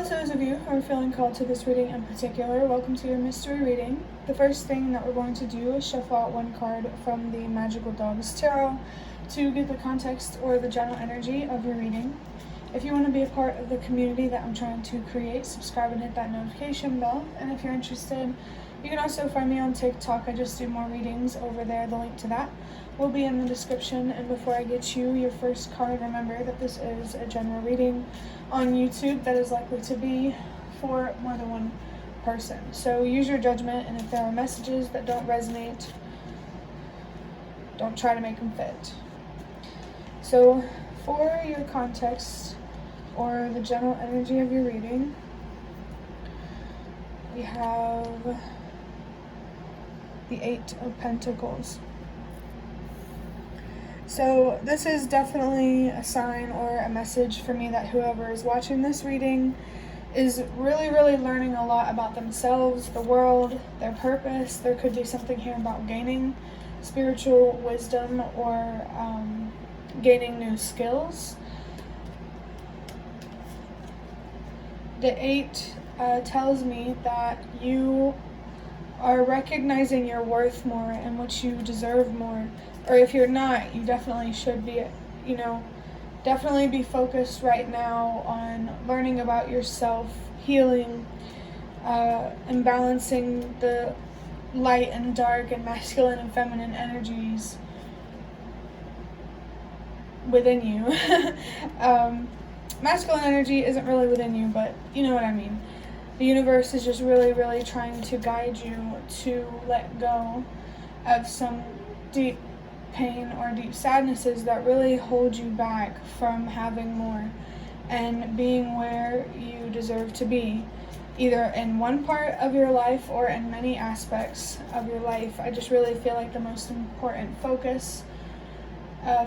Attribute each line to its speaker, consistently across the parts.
Speaker 1: to those of you who are feeling called to this reading in particular, welcome to your mystery reading. The first thing that we're going to do is shuffle out one card from the Magical Dogs Tarot to get the context or the general energy of your reading. If you want to be a part of the community that I'm trying to create, subscribe and hit that notification bell. And if you're interested, you can also find me on TikTok. I just do more readings over there. The link to that will be in the description. And before I get you your first card, remember that this is a general reading on YouTube that is likely to be for more than one person. So use your judgment, and if there are messages that don't resonate, don't try to make them fit. So for your context or the general energy of your reading, we have the Eight of Pentacles. So this is definitely a sign or a message for me that whoever is watching this reading is really learning a lot about themselves, the world, their purpose. There could be something here about gaining spiritual wisdom or gaining new skills. The Eight tells me that you are recognizing your worth more and what you deserve more. Or if you're not, you definitely should be, definitely be focused right now on learning about yourself, healing, and balancing the light and dark and masculine and feminine energies within you. Masculine energy isn't really within you, but you know what I mean. The universe is just really trying to guide you to let go of some deep pain or deep sadnesses that really hold you back from having more and being where you deserve to be, either in one part of your life or in many aspects of your life. I just really feel like the most important focus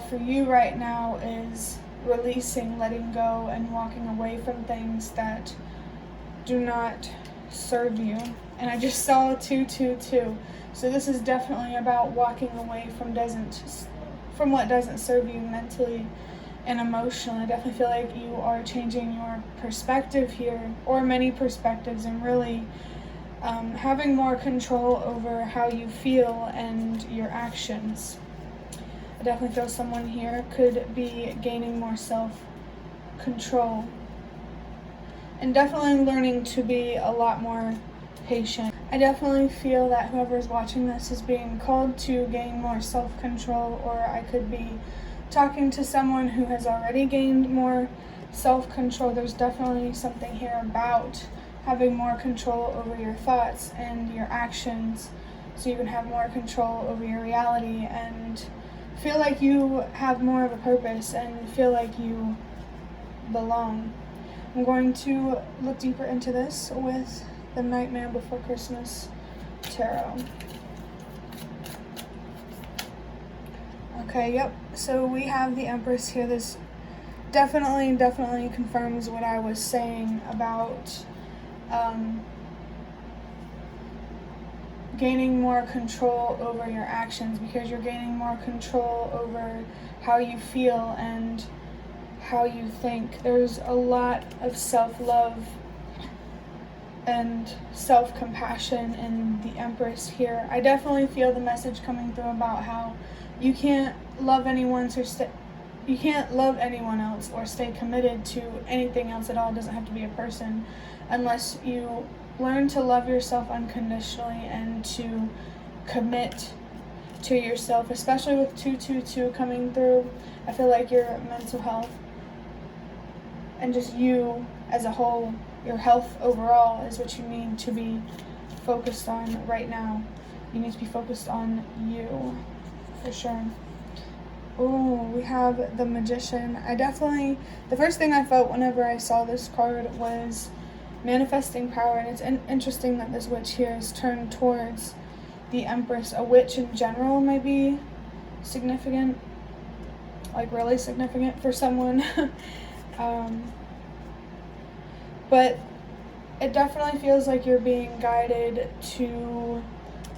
Speaker 1: for you right now is releasing, letting go, and walking away from things that do not serve you. And I just saw 222. So this is definitely about walking away from what doesn't serve you mentally and emotionally. I definitely feel like you are changing your perspective here, or many perspectives, and really having more control over how you feel and your actions. I definitely feel someone here could be gaining more self-control and definitely learning to be a lot more patient. I definitely feel that whoever is watching this is being called to gain more self-control, or I could be talking to someone who has already gained more self-control. There's definitely something here about having more control over your thoughts and your actions, so you can have more control over your reality and feel like you have more of a purpose and feel like you belong. I'm going to look deeper into this with the Nightmare Before Christmas Tarot. Okay, yep. So we have the Empress here. This definitely confirms what I was saying about gaining more control over your actions, because you're gaining more control over how you feel and how you think. There's a lot of self-love and self-compassion in the Empress here. I definitely feel the message coming through about how you can't love anyone else or stay committed to anything else at all. It doesn't have to be a person, unless you learn to love yourself unconditionally and to commit to yourself, especially with 222 coming through. I feel like your mental health and just you as a whole, your health overall, is what you need to be focused on right now. You need to be focused on you, for sure. Oh, we have the Magician. The first thing I felt whenever I saw this card was manifesting power, and it's interesting that this witch here is turned towards the Empress. A witch in general might be significant, like really significant for someone. But it definitely feels like you're being guided to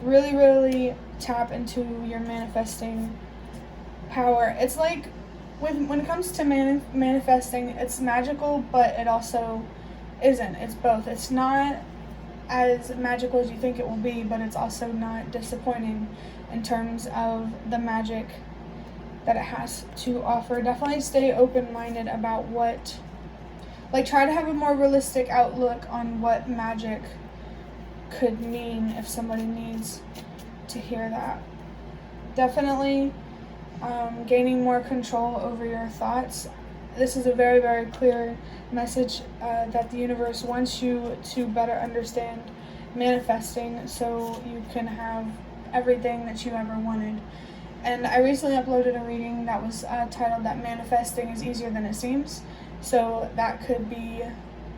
Speaker 1: really tap into your manifesting power. It's like when it comes to manifesting, it's magical, but it also isn't. It's both. It's not as magical as you think it will be, but it's also not disappointing in terms of the magic that it has to offer. Definitely stay open-minded about try to have a more realistic outlook on what magic could mean if somebody needs to hear that. Definitely gaining more control over your thoughts. This is a very, very clear message that the universe wants you to better understand manifesting so you can have everything that you ever wanted. And I recently uploaded a reading that was titled that manifesting is easier than it seems. So that could be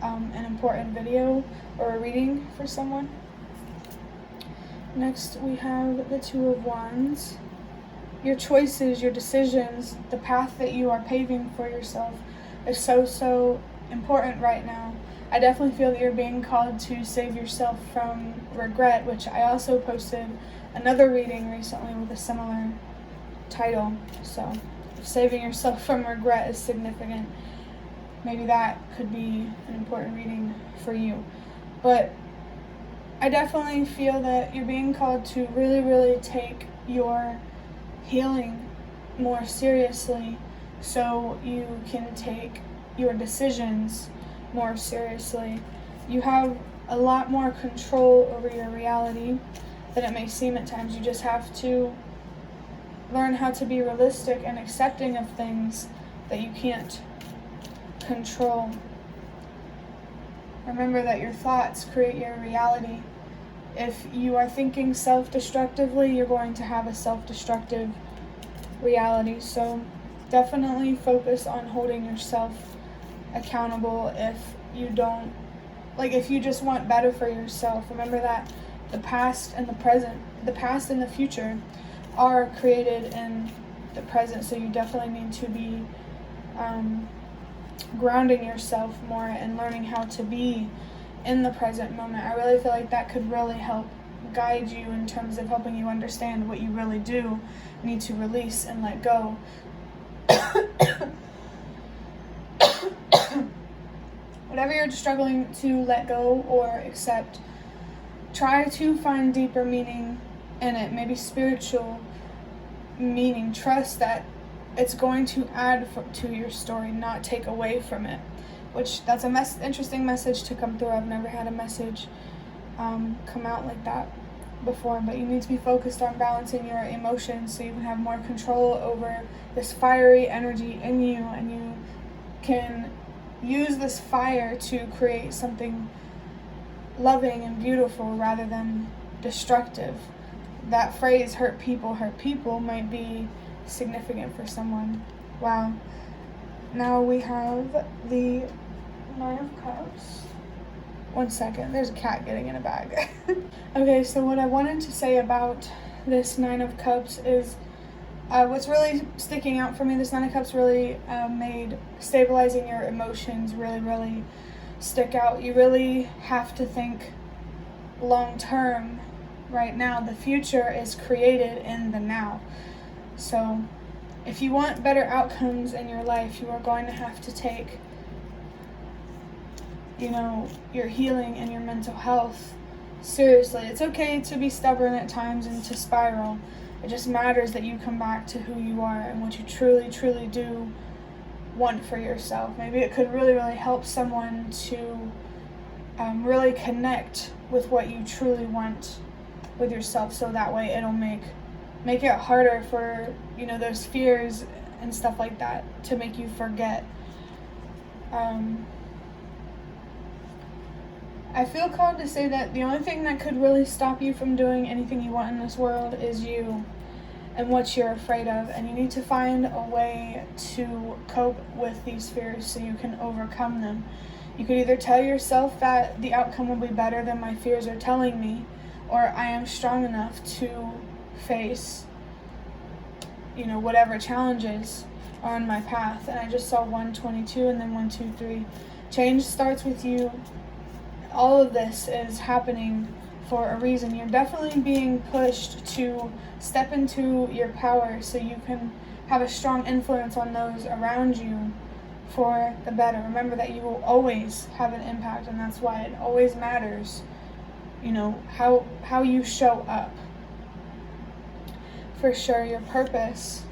Speaker 1: an important video or a reading for someone. Next we have the Two of Wands. Your choices, your decisions, the path that you are paving for yourself is so important right now. I definitely feel that you're being called to save yourself from regret, which I also posted another reading recently with a similar title. So if saving yourself from regret is significant, maybe that could be an important reading for you. But I definitely feel that you're being called to really take your healing more seriously so you can take your decisions more seriously. You have a lot more control over your reality than it may seem at times. You just have to learn how to be realistic and accepting of things that you can't control. Remember that your thoughts create your reality. If you are thinking self-destructively, you're going to have a self-destructive reality. So definitely focus on holding yourself accountable. If you don't, if you just want better for yourself, remember that the past and the present, the past and the future are created in the present. So you definitely need to be grounding yourself more and learning how to be in the present moment. I really feel like that could really help guide you in terms of helping you understand what you really do need to release and let go. Whatever you're struggling to let go or accept, try to find deeper meaning in it, maybe spiritual meaning. Trust that it's going to add to your story, not take away from it. Which that's a interesting message to come through. I've never had a message come out like that before, but you need to be focused on balancing your emotions so you can have more control over this fiery energy in you, and you can use this fire to create something loving and beautiful rather than destructive. That phrase, hurt people might be significant for someone. Wow. Now we have the Nine of Cups. One second, there's a cat getting in a bag. Okay, so what I wanted to say about this Nine of Cups is what's really sticking out for me. This Nine of Cups really made stabilizing your emotions really stick out. You really have to think long term right now. The future is created in the now. So if you want better outcomes in your life, you are going to have to take your healing and your mental health seriously. It's okay to be stubborn at times and to spiral. It just matters that you come back to who you are and what you truly do want for yourself. Maybe it could really help someone to really connect with what you truly want with yourself, so that way it'll make it harder for those fears and stuff like that to make you forget. I feel called to say that the only thing that could really stop you from doing anything you want in this world is you and what you're afraid of, and you need to find a way to cope with these fears so you can overcome them. You could either tell yourself that the outcome will be better than my fears are telling me, or I am strong enough to face whatever challenges are on my path. And I just saw 122 and then 123. Change starts with you. All of this is happening for a reason. You're definitely being pushed to step into your power so you can have a strong influence on those around you for the better. Remember that you will always have an impact, and that's why it always matters, how you show up. For sure, your purpose.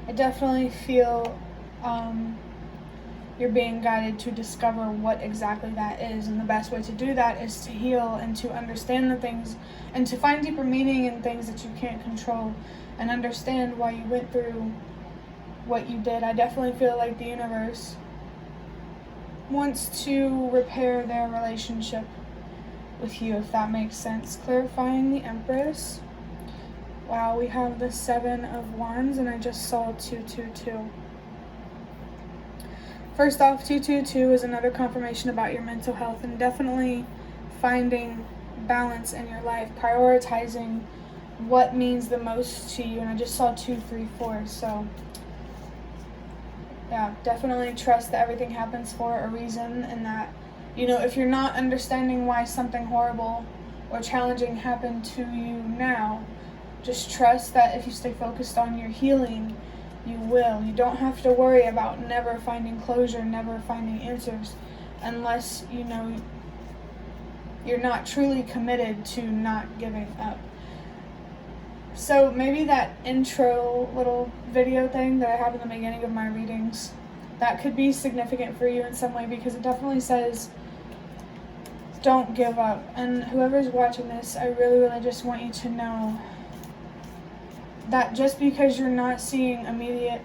Speaker 1: I definitely feel you're being guided to discover what exactly that is, and the best way to do that is to heal and to understand the things and to find deeper meaning in things that you can't control and understand why you went through what you did. I definitely feel like the universe wants to repair their relationship with you, if that makes sense. Clarifying the Empress. Wow, we have the 7 of Wands, and I just saw 222. First off, 222 is another confirmation about your mental health and definitely finding balance in your life, prioritizing what means the most to you. And I just saw 234, so yeah, definitely trust that everything happens for a reason, and that, if you're not understanding why something horrible or challenging happened to you now, just trust that if you stay focused on your healing, you will. You don't have to worry about never finding closure, never finding answers, unless, you're not truly committed to not giving up. So maybe that intro little video thing that I have in the beginning of my readings, that could be significant for you in some way, because it definitely says, don't give up. And whoever's watching this, I really, really just want you to know that just because you're not seeing immediate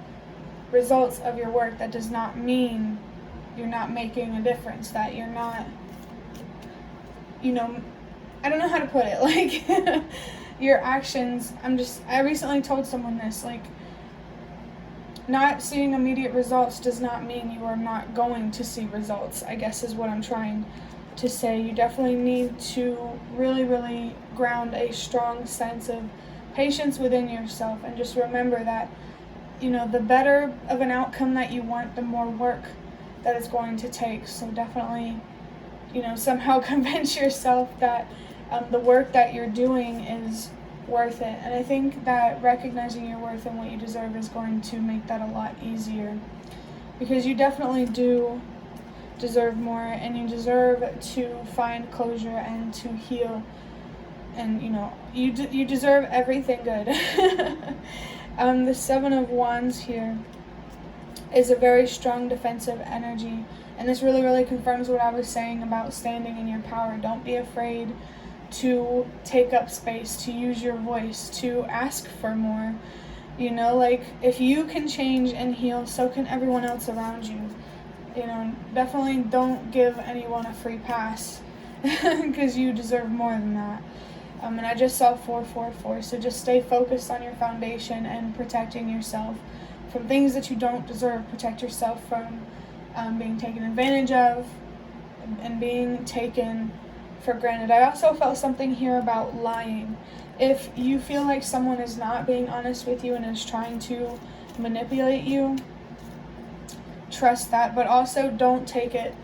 Speaker 1: results of your work, that does not mean you're not making a difference, that you're not, I don't know how to put it, like, your actions, I recently told someone this, like, not seeing immediate results does not mean you are not going to see results, I guess is what I'm trying to say. You definitely need to really, really ground a strong sense of patience within yourself, and just remember that, the better of an outcome that you want, the more work that it's going to take. So definitely, somehow convince yourself that the work that you're doing is worth it. And I think that recognizing your worth and what you deserve is going to make that a lot easier, because you definitely do deserve more, and you deserve to find closure and to heal. And you deserve everything good. The 7 of Wands here is a very strong defensive energy, and this really, really confirms what I was saying about standing in your power. Don't be afraid to take up space, to use your voice, to ask for more. Like, if you can change and heal, so can everyone else around you. Definitely don't give anyone a free pass, because you deserve more than that. And I just saw 444, so just stay focused on your foundation and protecting yourself from things that you don't deserve. Protect yourself from being taken advantage of and being taken for granted. I also felt something here about lying. If you feel like someone is not being honest with you and is trying to manipulate you, trust that, but also don't take it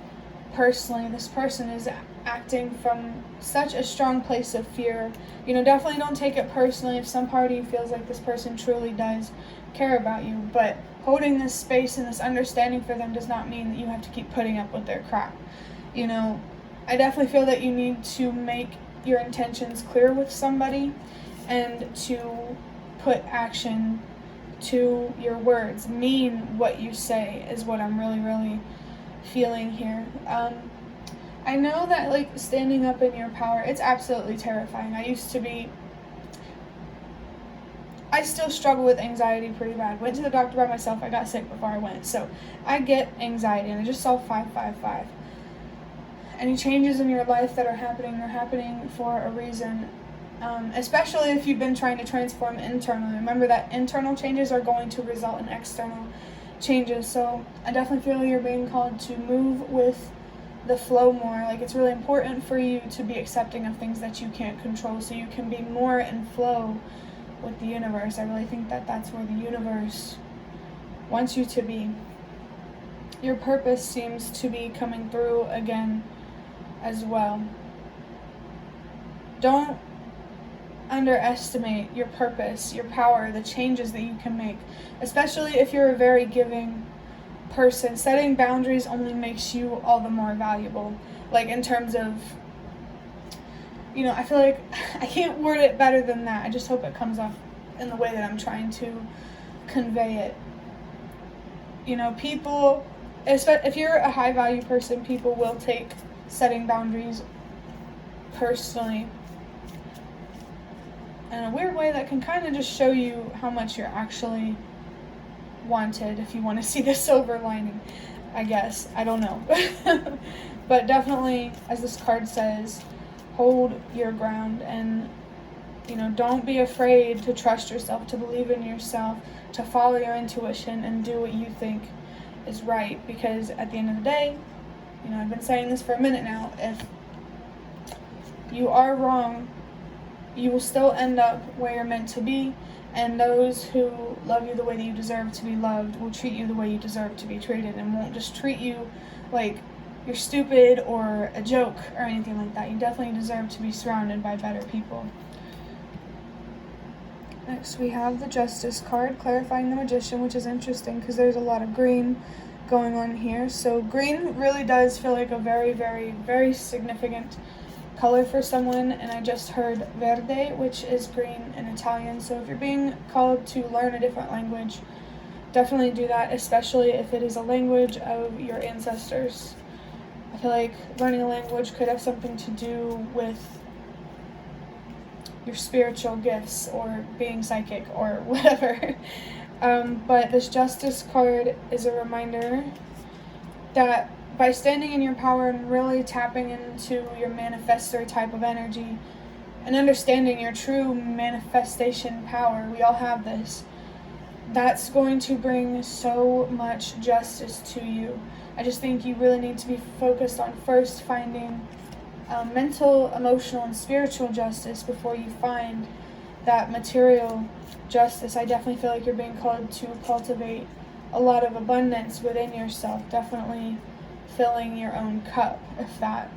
Speaker 1: personally. This person is acting from such a strong place of fear. Definitely don't take it personally if some part of you feels like this person truly does care about you, but holding this space and this understanding for them does not mean that you have to keep putting up with their crap. I definitely feel that you need to make your intentions clear with somebody and to put action to your words. Mean what you say is what I'm really, really feeling here. I know that, like, standing up in your power, it's absolutely terrifying. I still struggle with anxiety pretty bad. Went to the doctor by myself. I got sick before I went. So I get anxiety, and I just saw 555. Any changes in your life that are happening, they're happening for a reason. Especially if you've been trying to transform internally. Remember that internal changes are going to result in external changes. So I definitely feel you're being called to move with the flow more. Like, it's really important for you to be accepting of things that you can't control, so you can be more in flow with the universe. I really think that that's where the universe wants you to be. Your purpose seems to be coming through again as well. Don't underestimate your purpose, your power, the changes that you can make, especially if you're a very giving person, setting boundaries only makes you all the more valuable. Like, in terms of, I feel like I can't word it better than that. I just hope it comes off in the way that I'm trying to convey it. People, if you're a high value person, people will take setting boundaries personally in a weird way that can kind of just show you how much you're actually wanted, if you want to see the silver lining, I guess. I don't know. But definitely, as this card says, hold your ground, and don't be afraid to trust yourself, to believe in yourself, to follow your intuition and do what you think is right. Because at the end of the day, I've been saying this for a minute now, if you are wrong, you will still end up where you're meant to be, and those who love you the way that you deserve to be loved will treat you the way you deserve to be treated, and won't just treat you like you're stupid or a joke or anything like that. You definitely deserve to be surrounded by better people. Next we have the Justice card, clarifying the Magician, which is interesting because there's a lot of green going on here. So green really does feel like a very, very, very significant color for someone, and I just heard verde, which is green in Italian. So if you're being called to learn a different language, definitely do that, especially if it is a language of your ancestors. I feel like learning a language could have something to do with your spiritual gifts or being psychic or whatever. But this Justice card is a reminder that by standing in your power and really tapping into your manifestor type of energy and understanding your true manifestation power, we all have this, that's going to bring so much justice to you. I just think you really need to be focused on first finding mental, emotional, and spiritual justice before you find that material justice. I definitely feel like you're being called to cultivate a lot of abundance within yourself, definitely filling your own cup, if that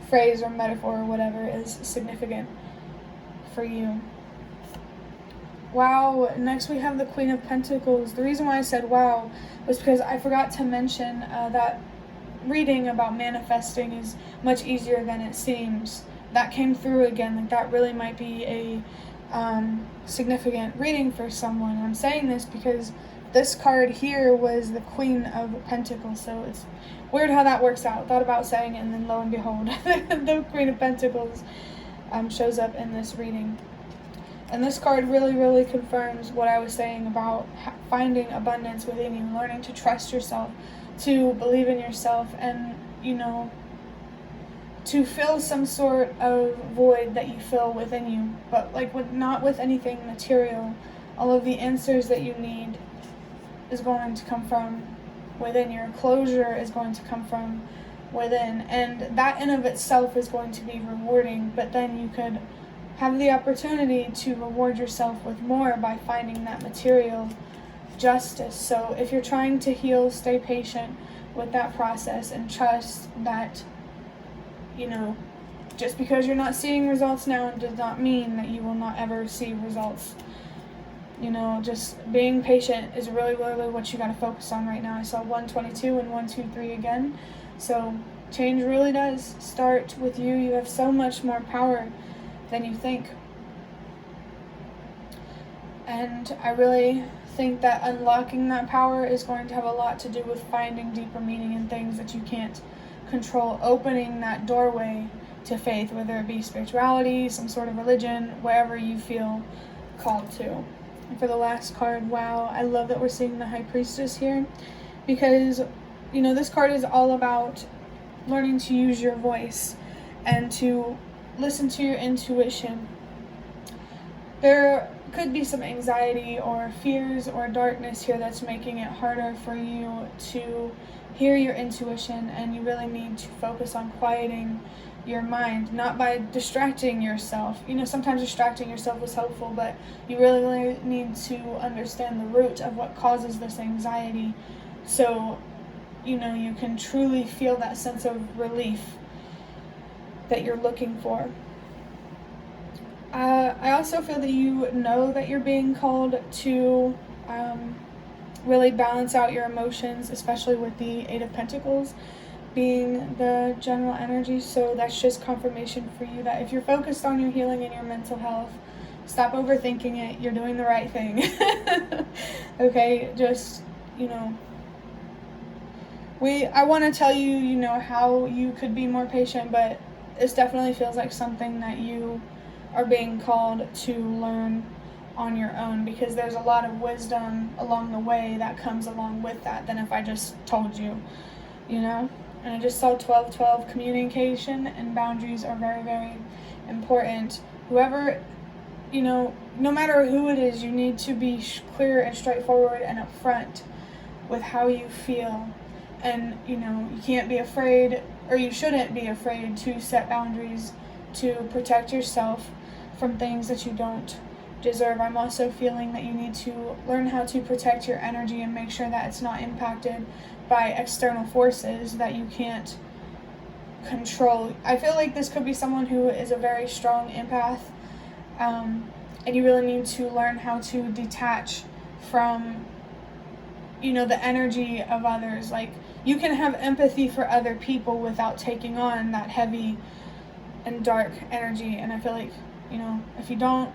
Speaker 1: phrase or metaphor or whatever is significant for you. Wow, next we have the Queen of Pentacles. The reason why I said wow was because I forgot to mention that reading about manifesting is much easier than it seems. That came through again, like that really might be a significant reading for someone. I'm saying this because this card here was the Queen of Pentacles, so it's weird how that works out. Thought about saying it, and then lo and behold, the Queen of Pentacles shows up in this reading. And this card really, really confirms what I was saying about finding abundance within you, learning to trust yourself, to believe in yourself, and, to fill some sort of void that you feel within you, but not with anything material. All of the answers that you need is going to come from within. Your closure is going to come from within, and that in of itself is going to be rewarding, but then you could have the opportunity to reward yourself with more by finding that material justice. So if you're trying to heal, stay patient with that process and trust that, just because you're not seeing results now does not mean that you will not ever see results. Just being patient is really, really what you got to focus on right now. I saw 122 and 123 again. So change really does start with you. You have so much more power than you think. And I really think that unlocking that power is going to have a lot to do with finding deeper meaning in things that you can't control, opening that doorway to faith, whether it be spirituality, some sort of religion, wherever you feel called to. And for the last card, wow, I love that we're seeing the High Priestess here, because, this card is all about learning to use your voice and to listen to your intuition. There could be some anxiety or fears or darkness here that's making it harder for you to hear your intuition, and you really need to focus on quieting your mind, not by distracting yourself. Sometimes distracting yourself is helpful, but you really need to understand the root of what causes this anxiety, so you can truly feel that sense of relief that you're looking for. I also feel that you know that you're being called to really balance out your emotions, especially with the Eight of Pentacles being the general energy. So that's just confirmation for you that if you're focused on your healing and your mental health, stop overthinking it. You're doing the right thing. Okay, just, you know, I want to tell you, you know, how you could be more patient, but this definitely feels like something that you are being called to learn on your own, because there's a lot of wisdom along the way that comes along with that than if I just told you, you know. And I just saw 12-12. Communication and boundaries are very, very important. Whoever, you know, no matter who it is, you need to be clear and straightforward and upfront with how you feel. And, you know, you can't be afraid, or you shouldn't be afraid to set boundaries to protect yourself from things that you don't deserve. I'm also feeling that you need to learn how to protect your energy and make sure that it's not impacted by external forces that you can't control. I feel like this could be someone who is a very strong empath, and you really need to learn how to detach from, you know, the energy of others. Like, you can have empathy for other people without taking on that heavy and dark energy. And I feel like, you know, if you don't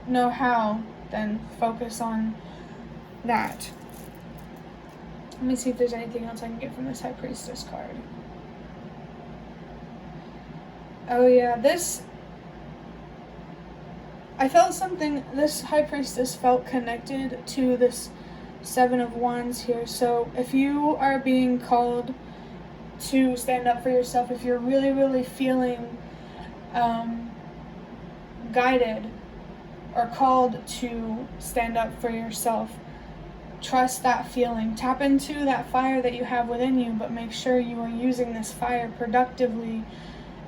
Speaker 1: know how, then focus on that. Let me see if there's anything else I can get from this High Priestess card. Oh yeah, I felt something, this High Priestess felt connected to this Seven of Wands here. So if you are being called to stand up for yourself, if you're really, really feeling guided or called to stand up for yourself, trust that feeling. Tap into that fire that you have within you, but make sure you are using this fire productively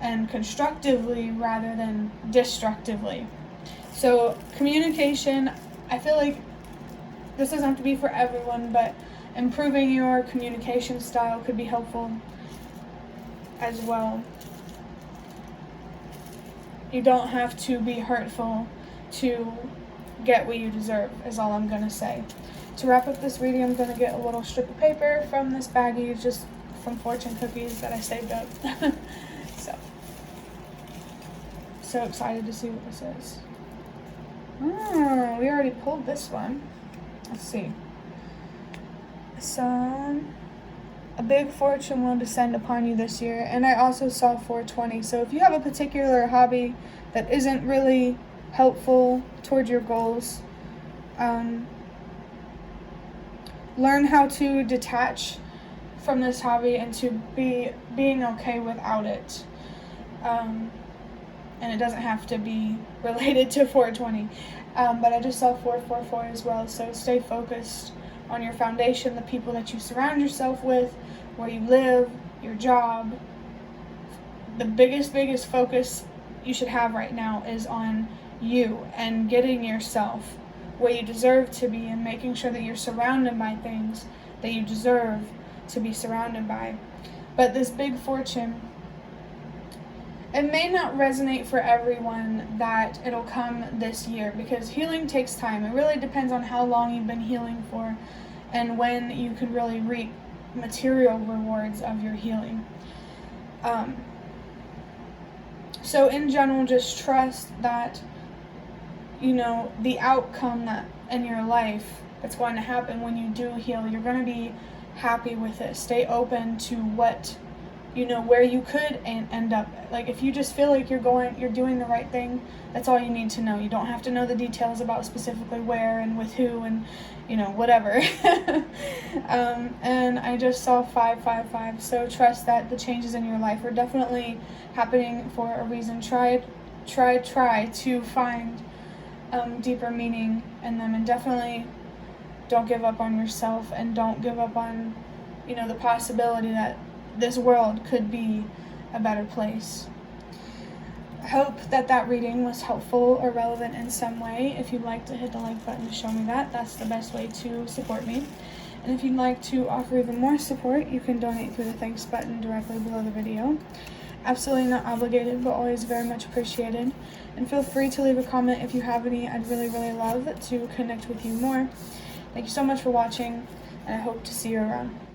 Speaker 1: and constructively rather than destructively. So communication, I feel like this doesn't have to be for everyone, but improving your communication style could be helpful as well. You don't have to be hurtful to get what you deserve, is all I'm going to say. To wrap up this reading, I'm going to get a little strip of paper from this baggie, just from fortune cookies that I saved up. So excited to see what this is. Oh, we already pulled this one. Let's see. So, a big fortune will descend upon you this year. And I also saw 420. So if you have a particular hobby that isn't really helpful toward your goals, learn how to detach from this hobby and to being okay without it. And it doesn't have to be related to 420. But I just saw 444 as well. So stay focused on your foundation, the people that you surround yourself with, where you live, your job. The biggest focus you should have right now is on you and getting yourself where you deserve to be and making sure that you're surrounded by things that you deserve to be surrounded by. But this big fortune, it may not resonate for everyone that it'll come this year, because healing takes time. It really depends on how long you've been healing for and when you can really reap material rewards of your healing. So in general, just trust that, you know, the outcome that in your life that's going to happen when you do heal, you're going to be happy with it. Stay open to what, you know, where you could end up. Like, if you just feel like you're doing the right thing, that's all you need to know. You don't have to know the details about specifically where and with who and, you know, whatever. And I just saw 555. So trust that the changes in your life are definitely happening for a reason. Try to find deeper meaning in them, and definitely don't give up on yourself, and don't give up on, you know, the possibility that this world could be a better place. I hope that reading was helpful or relevant in some way. If you'd like to hit the like button to show me that, that's the best way to support me. And if you'd like to offer even more support, you can donate through the thanks button directly below the video. Absolutely not obligated, but always very much appreciated. And feel free to leave a comment if you have any. I'd really, really love to connect with you more. Thank you so much for watching. and I hope to see you around.